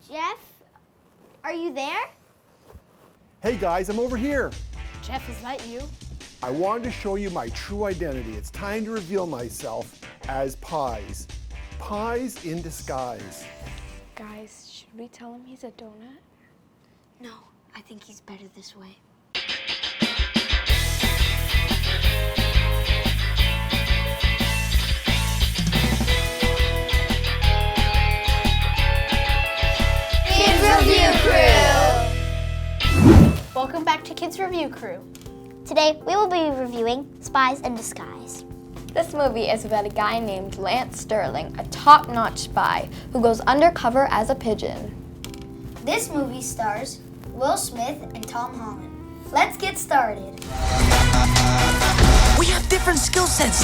Jeff, are you there? Hey guys, I'm over here. Jeff, is that you? I wanted to show you my true identity. It's time to reveal myself as Pies. Pies in disguise. Guys, should we tell him he's a donut? No, I think he's better this way. Kidz Review Crew! Welcome back to Kidz Review Crew. Today, we will be reviewing Spies in Disguise. This movie is about a guy named Lance Sterling, a top-notch spy who goes undercover as a pigeon. This movie stars Will Smith and Tom Holland. Let's get started. We have different skill sets.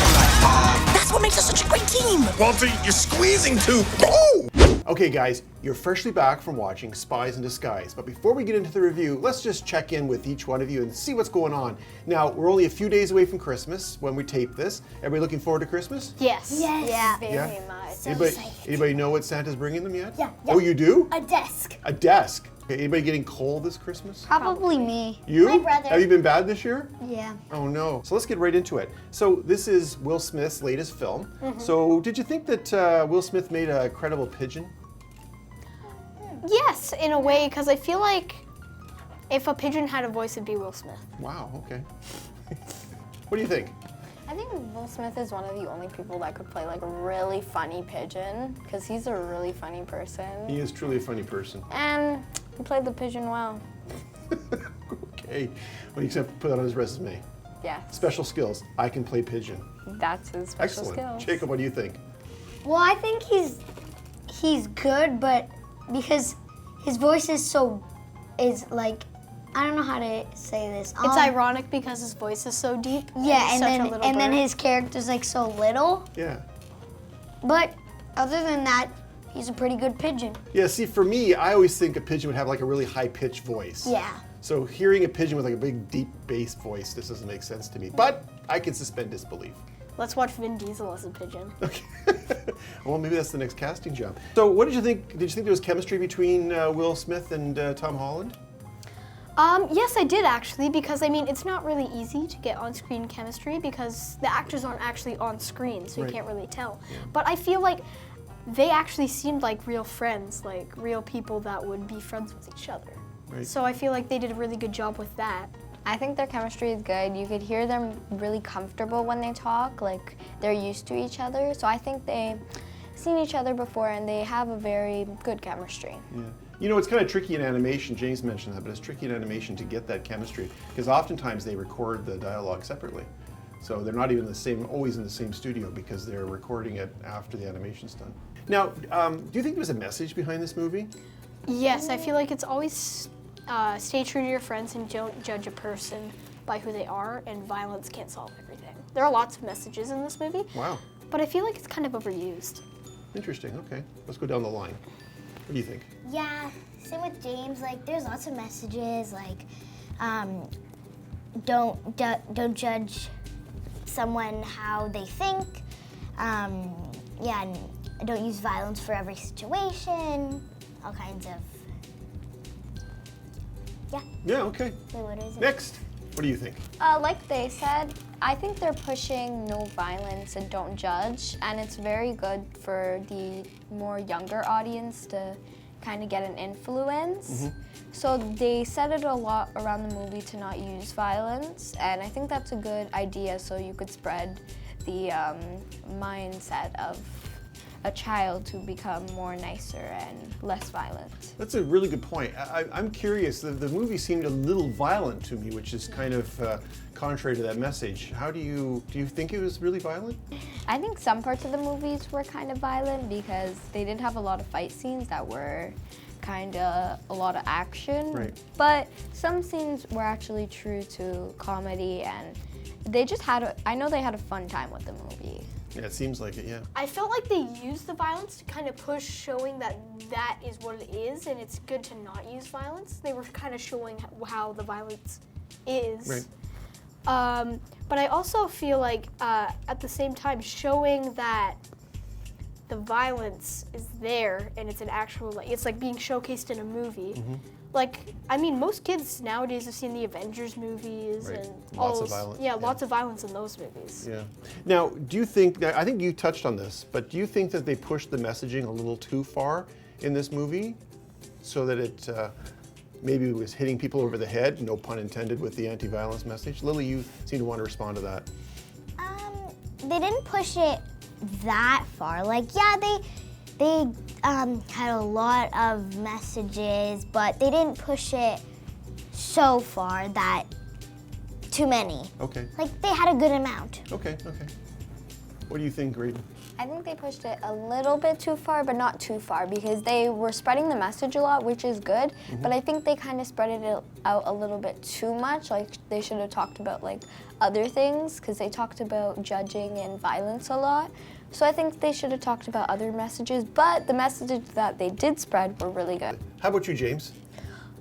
That's what makes us such a great team. Walter, you're squeezing too. Oh! Okay guys, you're freshly back from watching Spies in Disguise, but before we get into the review, let's just check in with each one of you and see what's going on. Now, we're only a few days away from Christmas when we tape this. Everybody looking forward to Christmas? Yes. Yes. Yeah. Very much. So Anybody, excited. anybody know what Santa's bringing them yet? Yeah. Oh, you do? A desk. A desk. Okay, anybody getting cold this Christmas? Probably me. You? My brother. Have you been bad this year? Yeah. Oh no. So let's get right into it. So this is Will Smith's latest film. So did you think that Will Smith made a credible pigeon? Yes, in a way, because I feel like if a pigeon had a voice, it'd be Will Smith. Wow, okay. What do you think? I think Will Smith is one of the only people that could play like a really funny pigeon because he's a really funny person. He is truly a funny person. And he played the pigeon well. Okay. Well, you have to put that on his resume. Yeah, Special skills. I can play pigeon. that's his special Excellent. skill. Jacob, what do you think? Well, I think he's good, but because his voice is like, I don't know how to say this. It's ironic because his voice is so deep. Yeah, he's such a little then bird. his character's like so little. Yeah. But other than that, he's a pretty good pigeon. Yeah, see, for me, I always think a pigeon would have like a really high-pitched voice. Yeah. So hearing a pigeon with like a big, deep bass voice, this doesn't make sense to me. But I can suspend disbelief. Let's watch Vin Diesel as a pigeon. Okay. Well, maybe that's the next casting job. So what did you think? Did you think there was chemistry between Will Smith and Tom Holland? Yes, I did actually, because I mean, it's not really easy to get on-screen chemistry because the actors aren't actually on screen, so Right. you can't really tell. But I feel like they actually seemed like real friends, like real people that would be friends with each other. Right. So I feel like they did a really good job with that. I think their chemistry is good. You could hear them really comfortable when they talk, like they're used to each other. So I think they've seen each other before and they have a very good chemistry. Yeah. You know, it's kind of tricky in animation. James mentioned that, but it's tricky in animation to get that chemistry because oftentimes they record the dialogue separately. So they're not even always in the same studio because they're recording it after the animation's done. Now, do you think there's a message behind this movie? Yes, I feel like it's always stay true to your friends and don't judge a person by who they are, and violence can't solve everything. There are lots of messages in this movie, Wow. but I feel like it's kind of overused. Interesting. Okay. Let's go down the line. What do you think? Yeah, same with James. Like, there's lots of messages. Like, don't judge someone how they think. Yeah, and don't use violence for every situation. All kinds of. Yeah. Yeah. Okay. So what is it? Next. What do you think? Like they said, I think they're pushing no violence and don't judge, and it's very good for the more younger audience to kind of get an influence. So they said it a lot around the movie to not use violence, and I think that's a good idea so you could spread the mindset of a child to become more nicer and less violent. That's a really good point. I'm curious. The movie seemed a little violent to me, which is kind of contrary to that message. How do you think it was really violent? I think some parts of the movies were kind of violent because they did have a lot of fight scenes that were kind of a lot of action. Right. But some scenes were actually true to comedy, and they just I know they had a fun time with the movie. Yeah, it seems like it, yeah. I felt like they used the violence to kind of push showing that that is what it is, and it's good to not use violence. They were kind of showing how the violence is. Right. But I also feel like at the same time showing that the violence is there and it's an actual, like, it's like being showcased in a movie. Like, I mean, most kids nowadays have seen the Avengers movies Right. and Lots all of those, violence, yeah, yeah. lots of violence in those movies. Yeah. Now, do you think, I think you touched on this, but do you think that they pushed the messaging a little too far in this movie so that it maybe was hitting people over the head, no pun intended, with the anti-violence message? Lily, you seem to want to respond to that. They didn't push it that far. Like, yeah, they had a lot of messages, but they didn't push it so far that too many. Okay. Like, they had a good amount. Okay. What do you think, Graydon? I think they pushed it a little bit too far, but not too far, because they were spreading the message a lot, which is good, but I think they kind of spread it out a little bit too much. Like, they should have talked about, like, other things, because they talked about judging and violence a lot. So I think they should have talked about other messages, but the messages that they did spread were really good. How about you, James?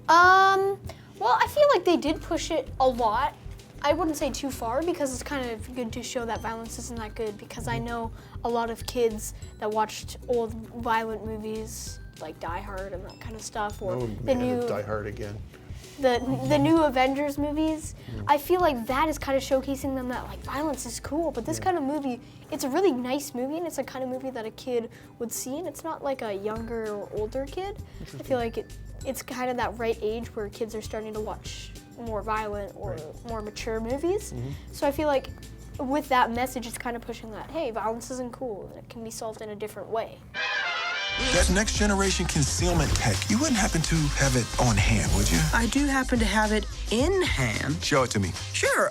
Well, I feel like they did push it a lot. I wouldn't say too far, because it's kind of good to show that violence isn't that good, because I know a lot of kids that watched old violent movies like Die Hard and that kind of stuff, or Oh, the man, new Die Hard again. the new Avengers movies. I feel like that is kind of showcasing them that, like, violence is cool, but this kind of movie, it's a really nice movie, and it's the kind of movie that a kid would see, and it's not like a younger or older kid. I feel like it's kind of that right age where kids are starting to watch more violent or more mature movies. So I feel like with that message, it's kind of pushing that, hey, violence isn't cool, and it can be solved in a different way. That next generation concealment tech, you wouldn't happen to have it on hand, would you? I do happen to have it in hand. Show it to me. Sure,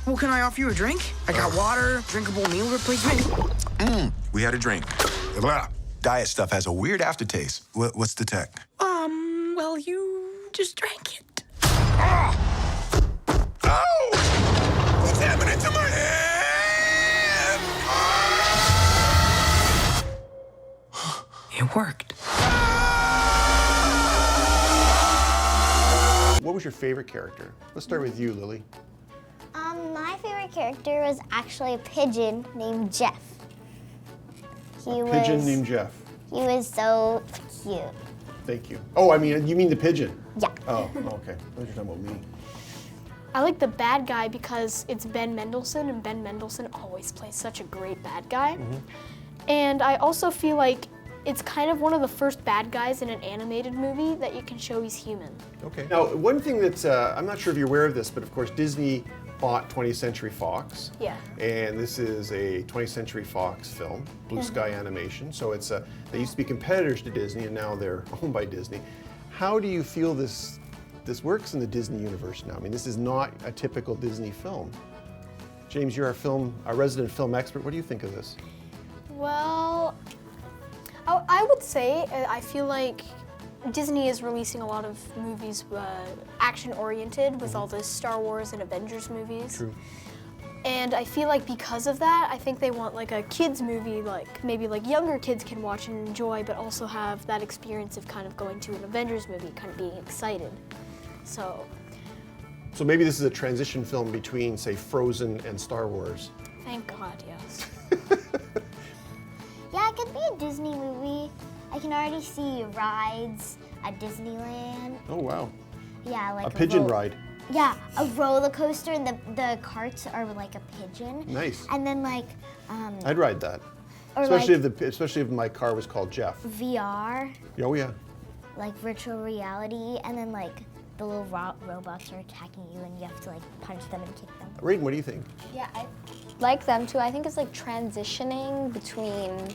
well, can I offer you a drink? I got water, drinkable meal replacement. We had a drink. Blah. Diet stuff has a weird aftertaste. What's the tech? Well, you just drank it. Oh! What's happening to my hand? It worked. What was your favorite character? Let's start with you, Lily. My favorite character was actually a pigeon named Jeff. Pigeon named Jeff. He was so cute. Thank you. Oh, I mean, you mean the pigeon? Yeah. Oh, okay. I thought you were talking about me. I like the bad guy because it's Ben Mendelsohn, and Ben Mendelsohn always plays such a great bad guy. And I also feel like it's kind of one of the first bad guys in an animated movie that you can show he's human. Okay. Now, one thing that's, I'm not sure if you're aware of this, but of course Disney bought 20th Century Fox. Yeah. And this is a 20th Century Fox film, Blue Sky Animation. So it's they used to be competitors to Disney, and now they're owned by Disney. How do you feel this works in the Disney universe now? I mean, this is not a typical Disney film. James, you're our resident film expert. What do you think of this? Well, I would say I feel like Disney is releasing a lot of movies action-oriented with all the Star Wars and Avengers movies. True. And I feel like because of that, I think they want like a kids movie, like maybe like younger kids can watch and enjoy, but also have that experience of kind of going to an Avengers movie, kind of being excited. So maybe this is a transition film between, say, Frozen and Star Wars. thank God, yes. Yeah, it could be a Disney movie. I can already see rides at Disneyland. Oh, wow. Yeah, like A pigeon ride. Yeah, a roller coaster, and the carts are like a pigeon. Nice. And then like I'd ride that. or Especially if my car was called Jeff. VR, Oh, yeah. like virtual reality, and then like the little robots are attacking you, and you have to like punch them and kick them. Raiden, what do you think? Yeah, I like them too. I think it's like transitioning between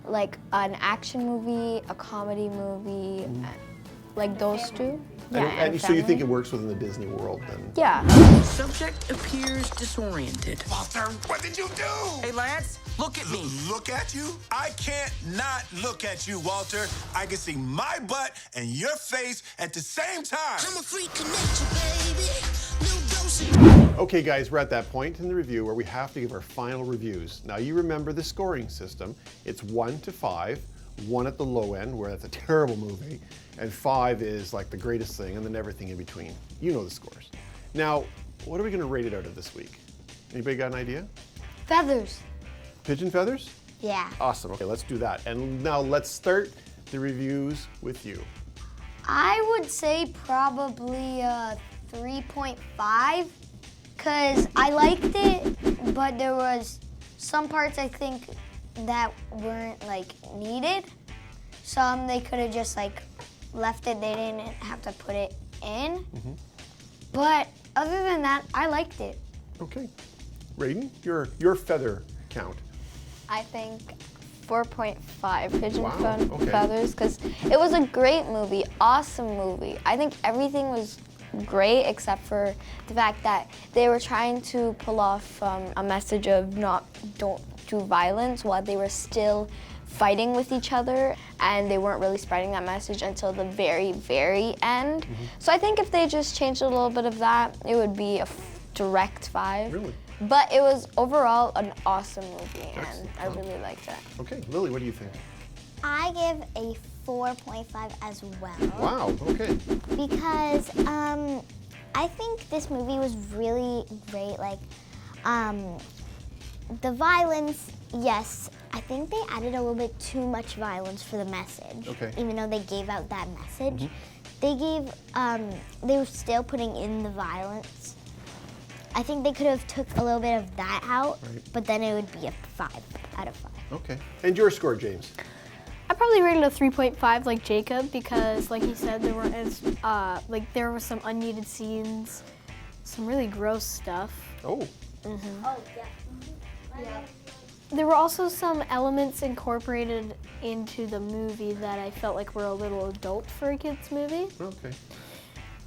like an action movie, a comedy movie, like those two. Yeah, And so you think it works within the Disney world then? Yeah. Subject appears disoriented. Walter, what did you do? Hey, Lance, look at me. Look at you? I can't not look at you, Walter. I can see my butt and your face at the same time. I'm a freak connection, baby. New dosage. Okay, guys, we're at that point in the review where we have to give our final reviews. Now, you remember the scoring system. It's 1 to 5, 1 at the low end, where that's a terrible movie, and 5 is like the greatest thing, and then everything in between. You know the scores. Now, what are we going to rate it out of this week? Anybody got an idea? Feathers. Pigeon feathers? Yeah. Awesome. Okay, let's do that. And now let's start the reviews with you. I would say probably 3.5 because I liked it, but there was some parts I think that weren't like needed. Some they could have just like left it. They didn't have to put it in. But other than that, I liked it. Okay. Raiden, your feather count. I think 4.5 pigeon Wow, okay. feathers because it was a great movie, awesome movie. I think everything was great except for the fact that they were trying to pull off a message of don't do violence while they were still fighting with each other, and they weren't really spreading that message until the very, very end. So I think if they just changed a little bit of that, it would be a direct 5. Really? But it was overall an awesome movie, and Excellent. I really liked it. Okay, Lily, what do you think? I give a 4.5 as well. Wow, okay. Because I think this movie was really great. Like, the violence, yes, I think they added a little bit too much violence for the message. Okay. Even though they gave out that message, they were still putting in the violence. I think they could have took a little bit of that out, Right. but then it would be a 5 out of 5. Okay. And your score, James? I probably rated a 3.5 like Jacob because, like he said, there weren't as there were some unneeded scenes, some really gross stuff. Oh, There were also some elements incorporated into the movie that I felt like were a little adult for a kids movie. okay.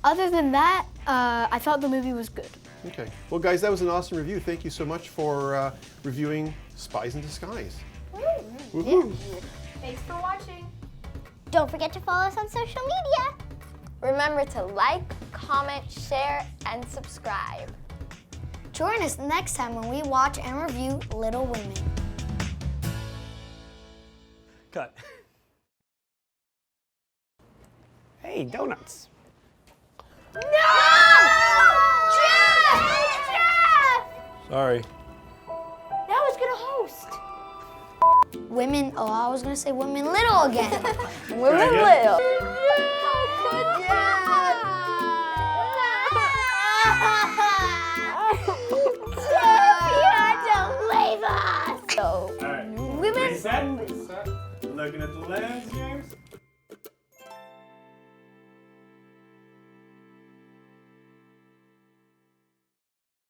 Other than that, I thought the movie was good. Okay. Well, guys, that was an awesome review. Thank you so much for reviewing Spies in Disguise. Woohoo! Thanks for watching. Don't forget to follow us on social media. Remember to like, comment, share, and subscribe. Join us next time when we watch and review Little Women. Cut. Hey, donuts. Sorry. Now who's gonna host? Women, oh, I was gonna say Women Little again. Women Little. All right. Reset. Looking at the lens, James.